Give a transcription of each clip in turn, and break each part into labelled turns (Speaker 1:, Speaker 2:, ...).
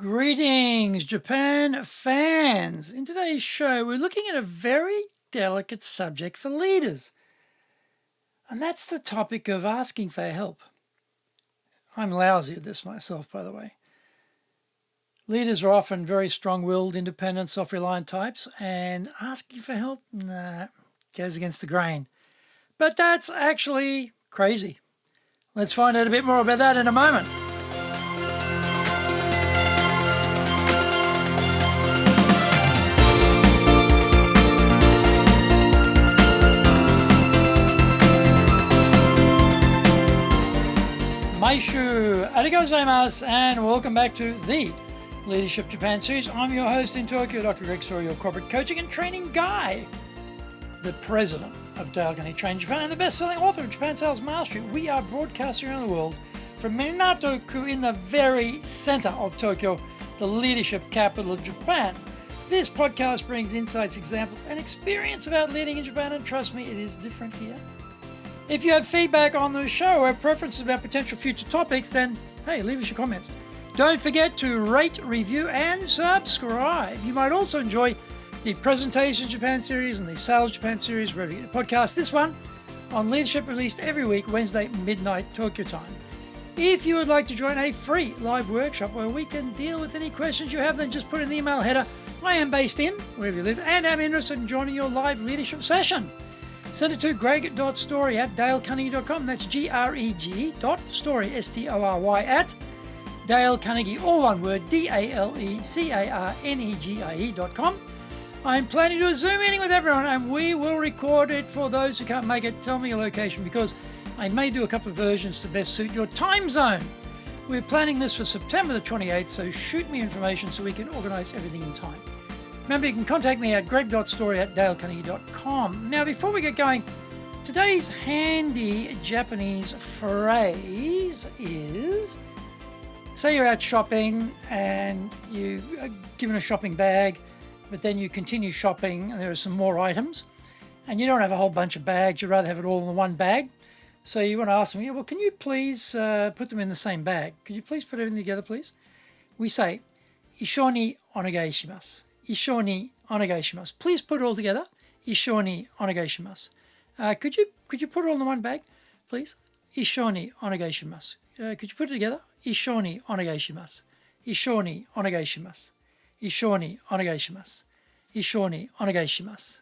Speaker 1: Greetings, Japan fans. In today's show, we're looking at a very delicate subject for leaders, and that's the topic of asking for help. I'm lousy at this myself, by the way. Leaders are often very strong-willed, independent, self-reliant types, and asking for help, goes against the grain. But that's actually crazy. Let's find out a bit more about that in a moment. Maishu, arigatou gozaimasu, and welcome back to the Leadership Japan series. I'm your host in Tokyo, Dr. Greg Story, your corporate coaching and training guy, the president of Dale Carnegie Training Japan, and the best-selling author of Japan Sales Mastery. We are broadcasting around the world from Minato-ku in the very center of Tokyo, the leadership capital of Japan. This podcast brings insights, examples, and experience about leading in Japan, and trust me, it is different here. If you have feedback on the show or preferences about potential future topics, then, hey, leave us your comments. Don't forget to rate, review, and subscribe. You might also enjoy the Presentation Japan series and the Sales Japan series wherever you get a podcast. This one on leadership, released every week, Wednesday, midnight, Tokyo time. If you would like to join a free live workshop where we can deal with any questions you have, then just put in the email header, I am based in, wherever you live, and am interested in joining your live leadership session. Send it to greg.story@dalecarnegie.com. That's greg.story, S-T-O-R-Y, at Dale Carnegie, all one word, DALECARNEGIE.com. I'm planning to do a Zoom meeting with everyone, and we will record it for those who can't make it. Tell me your location, because I may do a couple of versions to best suit your time zone. We're planning this for September the 28th, so shoot me information so we can organize everything in time. Remember, you can contact me at greg.story@dalecarnegie.com. Now, before we get going, today's handy Japanese phrase is, say you're out shopping and you are given a shopping bag, but then you continue shopping and there are some more items, and you don't have a whole bunch of bags, you'd rather have it all in the one bag. So you want to ask them, well, can you please put them in the same bag? Could you please put everything together, please? We say, Issho ni onegai shimasu. Issho ni onegai shimasu. Please put it all together. Issho ni onegai shimasu. Could you put it all in one bag, please? Issho ni onegai shimasu. Could you put it together? Issho ni onegai shimasu. Issho ni onegai shimasu. Issho ni onegai shimasu. Issho ni onegai shimasu.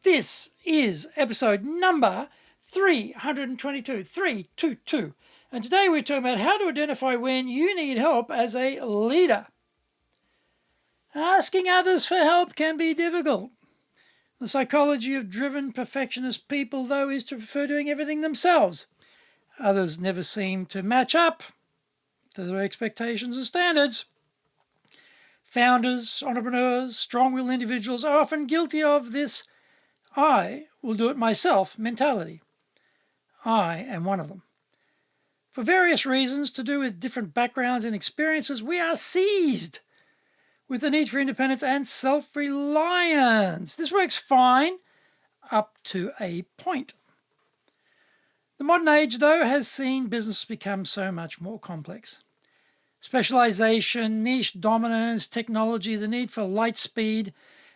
Speaker 1: This is episode number 322. And today we're talking about how to identify when you need help as a leader. Asking others for help can be difficult. The psychology of driven perfectionist people, though, is to prefer doing everything themselves. Others never seem to match up to their expectations and standards. Founders, entrepreneurs, strong-willed individuals are often guilty of this I will do it myself mentality. I am one of them. For various reasons to do with different backgrounds and experiences, we are seized with the need for independence and self-reliance. This works fine up to a point. The modern age, though, has seen business become so much more complex. Specialisation, niche dominance, technology, the need for light speed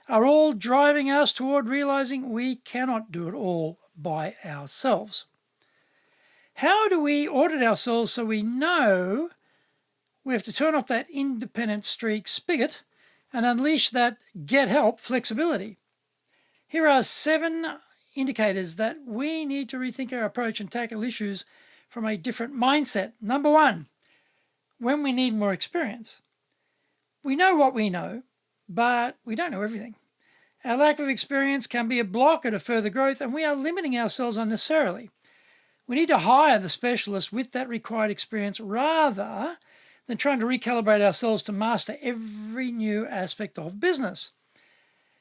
Speaker 1: are all driving us toward realising we cannot do it all by ourselves. How do we audit ourselves so we know we have to turn off that independent streak spigot and unleash that get help flexibility? Here are 7 indicators that we need to rethink our approach and tackle issues from a different mindset. Number 1, when we need more experience. We know what we know, but we don't know everything. Our lack of experience can be a blocker to further growth, and we are limiting ourselves unnecessarily. We need to hire the specialist with that required experience rather than trying to recalibrate ourselves to master every new aspect of business.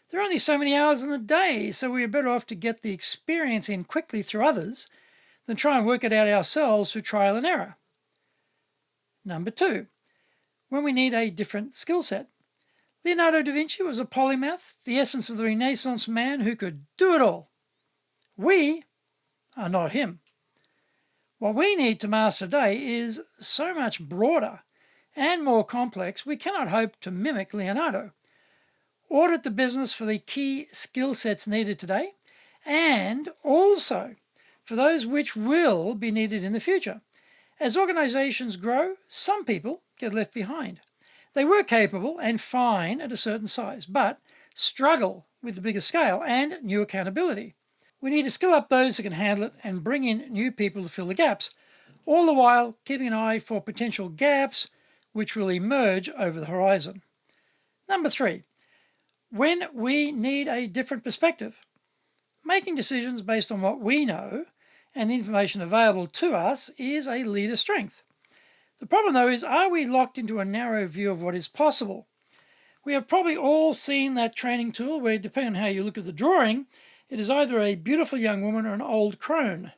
Speaker 1: There are only so many hours in the day, so we are better off to get the experience in quickly through others than try and work it out ourselves through trial and error. Number 2, when we need a different skill set. Leonardo da Vinci was a polymath, the essence of the Renaissance man who could do it all. We are not him. What we need to master today is so much broader and more complex, we cannot hope to mimic Leonardo. Audit the business for the key skill sets needed today, and also for those which will be needed in the future. As organizations grow, some people get left behind. They were capable and fine at a certain size, but struggle with the bigger scale and new accountability. We need to skill up those who can handle it and bring in new people to fill the gaps, all the while keeping an eye for potential gaps which will emerge over the horizon. Number 3, when we need a different perspective. Making decisions based on what we know and the information available to us is a leader's strength. The problem, though, is are we locked into a narrow view of what is possible? We have probably all seen that training tool where, depending on how you look at the drawing, it is either a beautiful young woman or an old crone.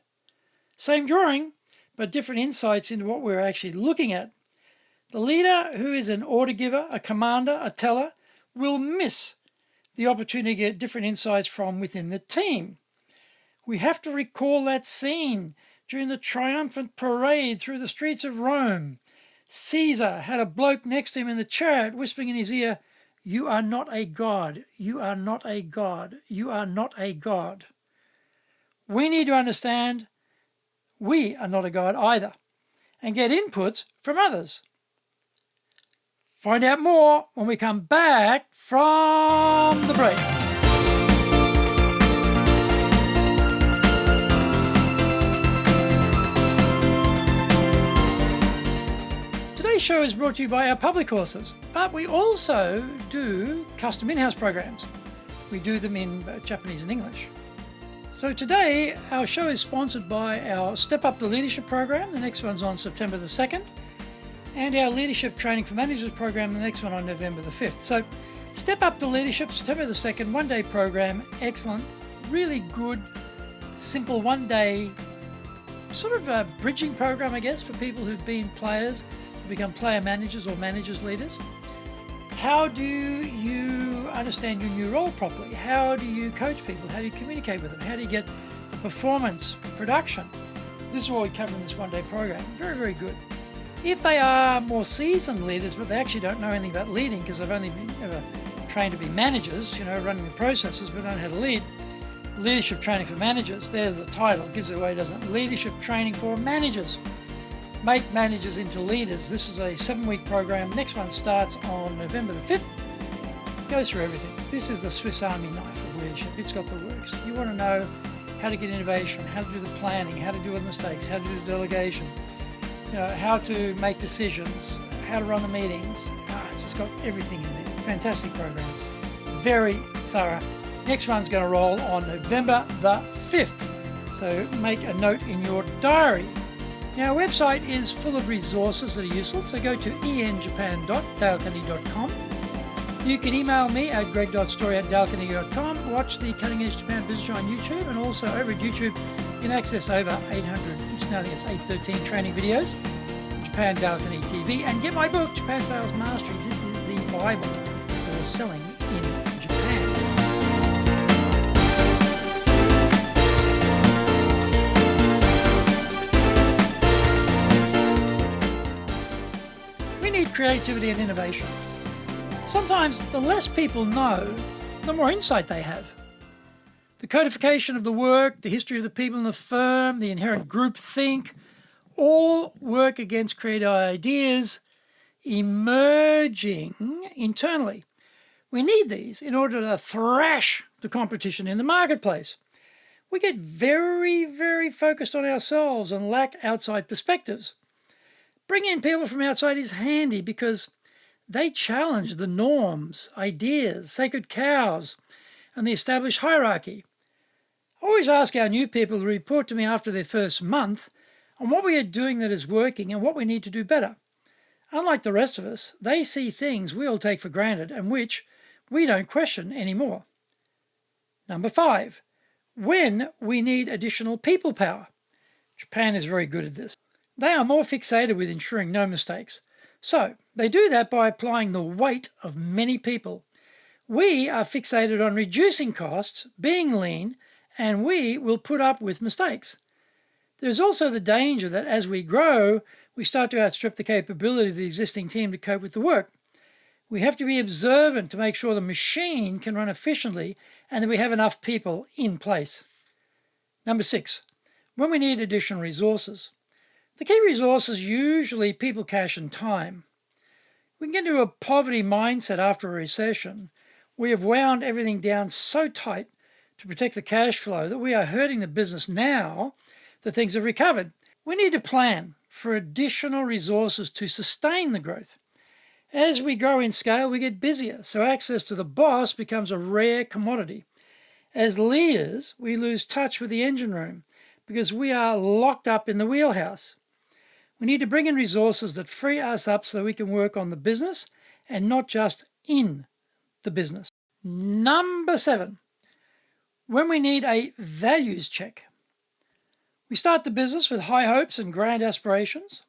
Speaker 1: Same drawing, but different insights into what we're actually looking at. The leader who is an order giver, a commander, a teller, will miss the opportunity to get different insights from within the team. We have to recall that scene during the triumphant parade through the streets of Rome. Caesar had a bloke next to him in the chariot whispering in his ear, "You are not a god, you are not a god, you are not a god." We need to understand we are not a god either and get inputs from others. Find out more when we come back from the break. Today's show is brought to you by our public courses, but we also do custom in-house programs. We do them in Japanese and English. So today, our show is sponsored by our Step Up the Leadership program. The next one's on September the 2nd. And our Leadership Training for Managers program, the next one on November the 5th. So Step Up the Leadership, September the 2nd, one-day program, excellent, really good, simple one-day sort of a bridging program, I guess, for people who've been players, who become player managers or managers leaders. How do you understand your new role properly? How do you coach people? How do you communicate with them? How do you get the performance, production? This is what we cover in this one-day program. Very, very good. If they are more seasoned leaders, but they actually don't know anything about leading because they've only been ever trained to be managers, running the processes, but don't know how to lead, Leadership Training for Managers, there's the title, gives it away, doesn't it? Leadership Training for Managers. Make managers into leaders. This is a 7-week program. Next one starts on November the 5th. Goes through everything. This is the Swiss Army knife of leadership. It's got the works. You want to know how to get innovation, how to do the planning, how to deal with mistakes, how to do the delegation, how to make decisions, how to run the meetings. It's just got everything in there. Fantastic program. Very thorough. Next one's going to roll on November the 5th. So make a note in your diary. Now, our website is full of resources that are useful, so go to enjapan.dalecarnegie.com. You can email me at greg.story@dalecarnegie.com. Watch the Cutting Edge Japan Business Show on YouTube, and also over at YouTube, you can access over 800, now I think it's 813 training videos, Japan Dale Carnegie TV, and get my book, Japan Sales Mastery. This is the Bible for selling in Japan. We need creativity and innovation. Sometimes the less people know, the more insight they have. The codification of the work, the history of the people in the firm, the inherent group think, all work against creative ideas emerging internally. We need these in order to thrash the competition in the marketplace. We get very, very focused on ourselves and lack outside perspectives. Bringing in people from outside is handy because they challenge the norms, ideas, sacred cows, and the established hierarchy. I always ask our new people to report to me after their first month on what we are doing that is working and what we need to do better. Unlike the rest of us, they see things we all take for granted and which we don't question anymore. Number 5, when we need additional people power. Japan is very good at this. They are more fixated with ensuring no mistakes. So they do that by applying the weight of many people. We are fixated on reducing costs, being lean, and we will put up with mistakes. There's also the danger that as we grow, we start to outstrip the capability of the existing team to cope with the work. We have to be observant to make sure the machine can run efficiently and that we have enough people in place. Number 6, when we need additional resources. The key resources are usually people, cash, and time. We can get into a poverty mindset after a recession. We have wound everything down so tight to protect the cash flow that we are hurting the business now that things have recovered. We need to plan for additional resources to sustain the growth. As we grow in scale, we get busier, so access to the boss becomes a rare commodity. As leaders, we lose touch with the engine room because we are locked up in the wheelhouse. We need to bring in resources that free us up so that we can work on the business and not just in the business. Number 7, when we need a values check. We start the business with high hopes and grand aspirations.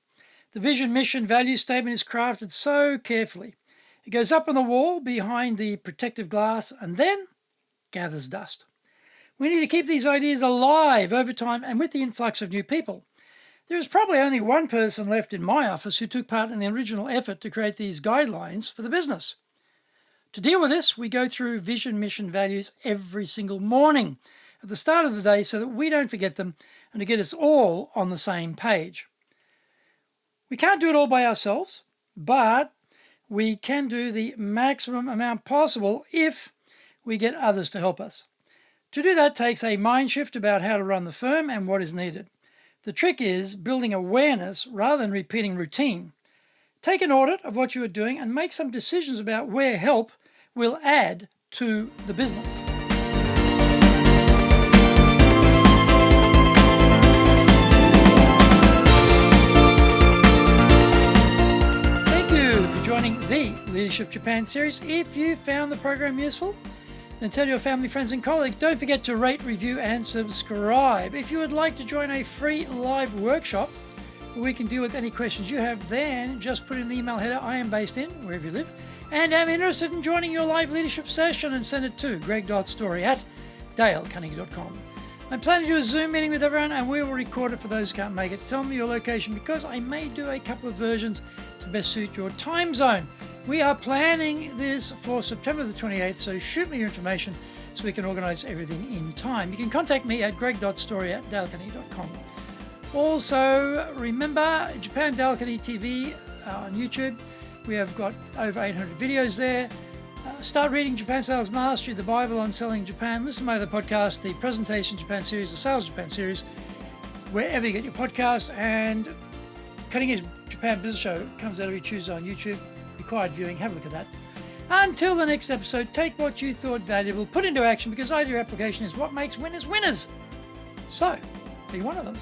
Speaker 1: The vision, mission, value statement is crafted so carefully. It goes up on the wall behind the protective glass and then gathers dust. We need to keep these ideas alive over time and with the influx of new people. There is probably only one person left in my office who took part in the original effort to create these guidelines for the business. To deal with this, we go through vision, mission, values every single morning at the start of the day so that we don't forget them and to get us all on the same page. We can't do it all by ourselves, but we can do the maximum amount possible if we get others to help us. To do that takes a mind shift about how to run the firm and what is needed. The trick is building awareness rather than repeating routine. Take an audit of what you are doing and make some decisions about where help will add to the business. The Leadership Japan series. If you found the program useful, then tell your family, friends, and colleagues. Don't forget to rate, review, and subscribe. If you would like to join a free live workshop where we can deal with any questions you have, then just put in the email header I am based in, wherever you live, and am interested in joining your live leadership session, and send it to greg.story@dalecarnegie.com. I'm planning to do a Zoom meeting with everyone, and we will record it for those who can't make it. Tell me your location because I may do a couple of versions to best suit your time zone. We are planning this for September the 28th, so shoot me your information so we can organize everything in time. You can contact me at greg.story@dalecarnegie.com. Also, remember Japan Dale Carnegie TV on YouTube. We have got over 800 videos there. Start reading Japan Sales Mastery, the Bible on Selling Japan. Listen to my other podcast, the Presentation Japan series, the Sales Japan series, wherever you get your podcasts. And Cutting Edge Japan Business Show comes out every Tuesday on YouTube. Required viewing. Have a look at that. Until the next episode, take what you thought valuable, put into action, because idea application is what makes winners winners. So, be one of them.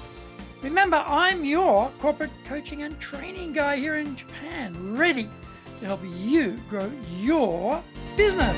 Speaker 1: Remember, I'm your corporate coaching and training guy here in Japan, ready to help you grow your business.